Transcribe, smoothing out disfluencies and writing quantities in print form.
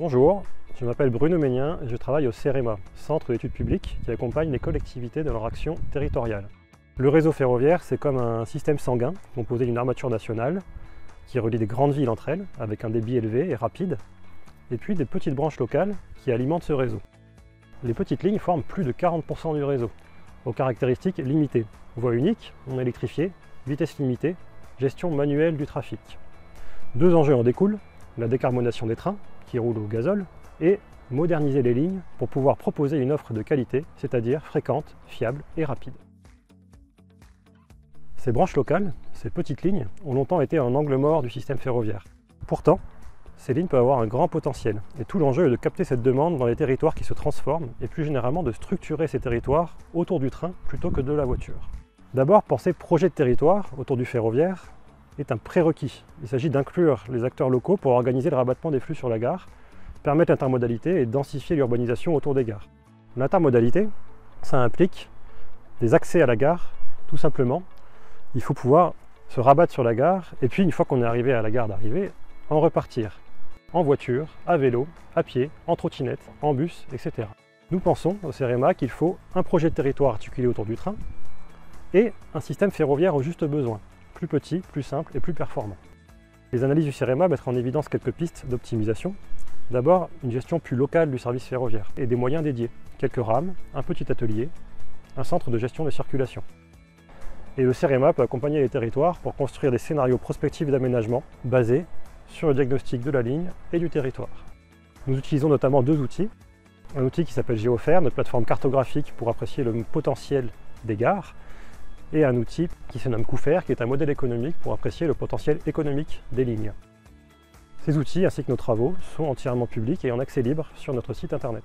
Bonjour, je m'appelle Bruno Ménien et je travaille au CEREMA, Centre d'études publiques qui accompagne les collectivités dans leur action territoriale. Le réseau ferroviaire, c'est comme un système sanguin composé d'une armature nationale qui relie des grandes villes entre elles avec un débit élevé et rapide, et puis des petites branches locales qui alimentent ce réseau. Les petites lignes forment plus de 40% du réseau, aux caractéristiques limitées. Voie unique, non électrifiée, vitesse limitée, gestion manuelle du trafic. Deux enjeux en découlent, la décarbonation des trains, qui roulent au gazole, et moderniser les lignes pour pouvoir proposer une offre de qualité, c'est-à-dire fréquente, fiable et rapide. Ces branches locales, ces petites lignes, ont longtemps été un angle mort du système ferroviaire. Pourtant, ces lignes peuvent avoir un grand potentiel, et tout l'enjeu est de capter cette demande dans les territoires qui se transforment, et plus généralement de structurer ces territoires autour du train plutôt que de la voiture. D'abord, penser projet de territoire autour du ferroviaire est un prérequis. Il s'agit d'inclure les acteurs locaux pour organiser le rabattement des flux sur la gare, permettre l'intermodalité et densifier l'urbanisation autour des gares. L'intermodalité, ça implique des accès à la gare, tout simplement. Il faut pouvoir se rabattre sur la gare, et puis une fois qu'on est arrivé à la gare d'arrivée, en repartir. En voiture, à vélo, à pied, en trottinette, en bus, etc. Nous pensons au CEREMA qu'il faut un projet de territoire articulé autour du train et un système ferroviaire au juste besoin, plus petit, plus simple et plus performant. Les analyses du CEREMA mettent en évidence quelques pistes d'optimisation. D'abord, une gestion plus locale du service ferroviaire et des moyens dédiés, quelques rames, un petit atelier, un centre de gestion de circulation. Et le CEREMA peut accompagner les territoires pour construire des scénarios prospectifs d'aménagement basés sur le diagnostic de la ligne et du territoire. Nous utilisons notamment deux outils. Un outil qui s'appelle Géofer, notre plateforme cartographique pour apprécier le potentiel des gares, et un outil qui se nomme Coufer, qui est un modèle économique pour apprécier le potentiel économique des lignes. Ces outils ainsi que nos travaux sont entièrement publics et en accès libre sur notre site internet.